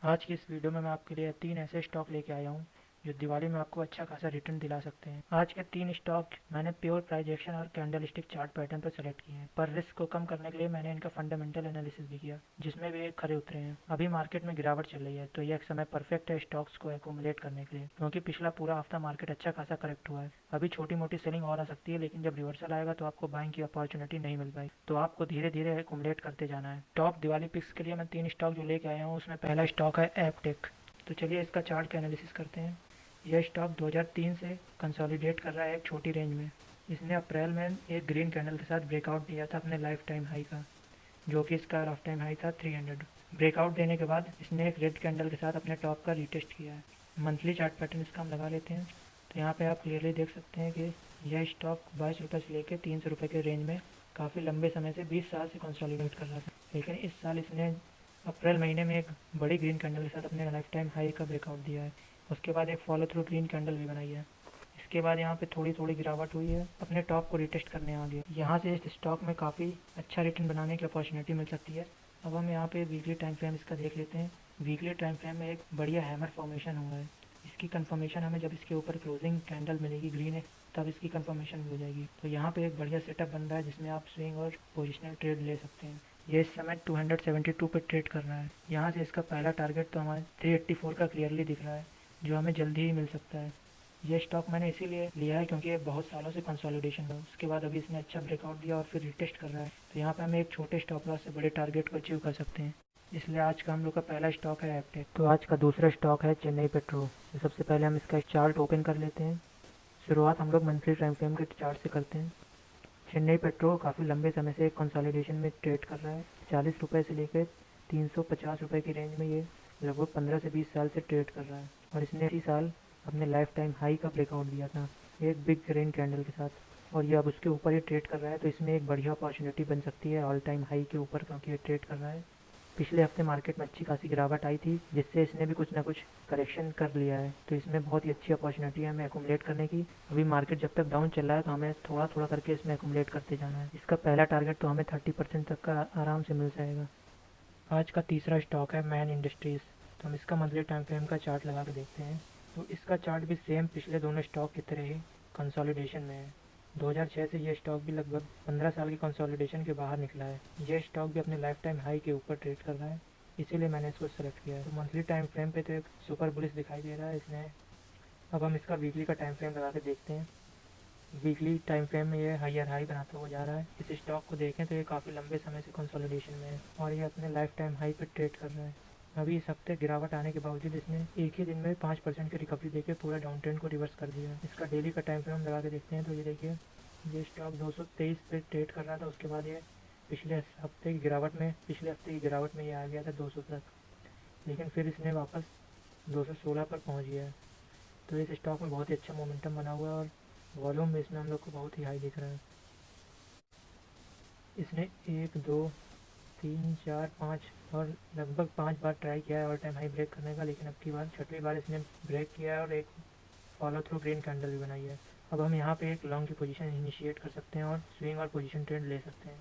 आज की इस वीडियो में मैं आपके लिए 3 ऐसे स्टॉक लेके आया हूँ जो दिवाली में आपको अच्छा खासा रिटर्न दिला सकते हैं। आज के 3 स्टॉक मैंने प्योर प्राइस एक्शन और कैंडलस्टिक चार्ट पैटर्न पर सेलेक्ट किए हैं, पर रिस्क को कम करने के लिए मैंने इनका फंडामेंटल एनालिसिस भी किया, जिसमें वे खरे उतरे हैं। अभी मार्केट में गिरावट चल रही है, तो यह एक समय परफेक्ट है स्टॉक्स को एक्यूमुलेट करने के लिए, क्योंकि पिछला पूरा हफ्ता मार्केट अच्छा खासा करेक्ट हुआ है। अभी छोटी मोटी सेलिंग और आ सकती है, लेकिन जब रिवर्सल आएगा तो आपको बाइंग की अपॉर्चुनिटी नहीं मिल पाएगी, तो आपको धीरे धीरे एक्यूमुलेट करते जाना है। टॉप दिवाली पिक्स के लिए मैं 3 स्टॉक जो लेके आया हूँ, उसमें पहला स्टॉक है एपटेक। तो चलिए इसका चार्ट का एनालिसिस करते हैं। यह स्टॉक 2003 से कंसोलिडेट कर रहा है एक छोटी रेंज में। इसने अप्रैल में एक ग्रीन कैंडल के साथ ब्रेकआउट दिया था अपने लाइफ टाइम हाई का, जो कि इसका लाइफ टाइम हाई था 300। ब्रेकआउट देने के बाद इसने एक रेड कैंडल के साथ अपने टॉप का रीटेस्ट किया है। मंथली चार्ट पैटर्न इसका हम लगा लेते हैं, तो यहाँ पे आप क्लियरली देख सकते हैं कि यह स्टॉक 22 रुपये से लेकर 300 रुपये के रेंज में काफ़ी लंबे समय से 20 साल से कंसोलिडेट कर रहा था। लेकिन इस साल इसने अप्रैल महीने में एक बड़ी ग्रीन कैंडल के साथ अपने लाइफ टाइम हाई का ब्रेकआउट दिया है। उसके बाद एक फॉलो थ्रू ग्रीन कैंडल भी बनाई है। इसके बाद यहाँ पे थोड़ी थोड़ी गिरावट हुई है, अपने टॉप को रिटेस्ट करने आ गया। यहाँ से इस स्टॉक में काफ़ी अच्छा रिटर्न बनाने की अपॉर्चुनिटी मिल सकती है। अब हम यहाँ पे वीकली टाइम फ्रेम इसका देख लेते हैं। वीकली टाइम फ्रेम में एक बढ़िया हैमर फॉर्मेशन हुआ है। इसकी कंफर्मेशन हमें जब इसके ऊपर क्लोजिंग कैंडल मिलेगी ग्रीन है, तब इसकी कंफर्मेशन हो जाएगी। तो यहाँ पे एक बढ़िया सेटअप बन रहा है, जिसमें आप स्विंग और पोजिशनल ट्रेड ले सकते हैं। ये इस समय 272 पे ट्रेड कर रहा है। यहाँ से इसका पहला टारगेट तो हमारे 384 का क्लियरली दिख रहा है, जो हमें जल्दी ही मिल सकता है। ये स्टॉक मैंने इसीलिए लिया है क्योंकि ये बहुत सालों से कंसोलिडेशन है। उसके बाद अभी इसने अच्छा ब्रेकआउट दिया और फिर रिटेस्ट कर रहा है, तो यहाँ पे हम एक छोटे स्टॉप लॉस से बड़े टारगेट को अचीव कर सकते हैं। इसलिए आज का हम लोग का पहला स्टॉक है एपटेक। तो आज का दूसरा स्टॉक है चेन्नई पेट्रो। तो सबसे पहले हम इसका चार्ट ओपन कर लेते हैं। शुरुआत हम लोग मंथली टाइम फ्रेम के चार्ट से करते हैं। चेन्नई पेट्रो काफ़ी लंबे समय से कंसोलिडेशन में ट्रेड कर रहा है। 40 रुपये से लेकर 350 रुपये की रेंज में ये लगभग 15 से 20 साल से ट्रेड कर रहा है, और इसने इसी साल अपने लाइफ टाइम हाई का ब्रेकआउट दिया था एक बिग ग्रीन कैंडल के साथ, और ये अब उसके ऊपर ही ट्रेड कर रहा है। तो इसमें एक बढ़िया अपॉर्चुनिटी बन सकती है ऑल टाइम हाई के ऊपर, क्योंकि ये ट्रेड कर रहा है। पिछले हफ्ते मार्केट में अच्छी खासी गिरावट आई थी, जिससे इसने भी कुछ ना कुछ करेक्शन कर लिया है। तो इसमें बहुत ही अच्छी अपॉर्चुनिटी है हमें एक्यूमुलेट करने की। अभी मार्केट जब तक डाउन चल रहा है, तो हमें थोड़ा थोड़ा करके इसमें एक्यूमुलेट करते जाना है। इसका पहला टारगेट तो हमें 30% तक का आराम से मिल जाएगा। आज का तीसरा स्टॉक है मैन इंडस्ट्रीज़। तो हम इसका मंथली टाइम फ्रेम का चार्ट लगा के देखते हैं। तो इसका चार्ट भी सेम पिछले दोनों स्टॉक की तरह ही कंसोलिडेशन में है। 2006 से ये स्टॉक भी लगभग 15 साल की कंसोलिडेशन के बाहर निकला है। ये स्टॉक भी अपने लाइफ टाइम हाई के ऊपर ट्रेड कर रहा है, इसीलिए मैंने इसको सेलेक्ट किया है। तो मंथली टाइम फ्रेम पे तो एक सुपर बुलिश दिखाई दे रहा है इसने। अब हम इसका वीकली का टाइम फ्रेम लगा के देखते हैं। वीकली टाइम फ्रेम में ये हायर हाई बनाता हुआ जा रहा है। इस स्टॉक को देखें तो ये काफ़ी लंबे समय से कंसोलिडेशन में है, और ये अपने लाइफ टाइम हाई पे ट्रेड कर रहा है। अभी इस हफ्ते गिरावट आने के बावजूद इसने एक ही दिन में 5% की रिकवरी देके पूरा डाउन ट्रेंड को रिवर्स कर दिया। इसका डेली का टाइम फ्रेम लगा के देखते हैं, तो ये देखिए ये स्टॉक 223 पे ट्रेड कर रहा था। उसके बाद ये पिछले हफ्ते की गिरावट में ये आ गया था 200 तक, लेकिन फिर इसने वापस 216 पर पहुंच गया है। तो इस स्टॉक में बहुत ही अच्छा मोमेंटम बना हुआ है, और वॉल्यूम में इसमें हम लोग को बहुत ही हाई दिख रहा है। इसने 1 2 3 4 5 और लगभग 5 बार ट्राई किया है ऑल टाइम हाई ब्रेक करने का, लेकिन अब की बार छठवीं बार इसने ब्रेक किया है और एक फॉलो थ्रू ग्रीन कैंडल भी बनाई है। अब हम यहाँ पे एक लॉन्ग की पोजीशन इनिशिएट कर सकते हैं और स्विंग और पोजीशन ट्रेड ले सकते हैं।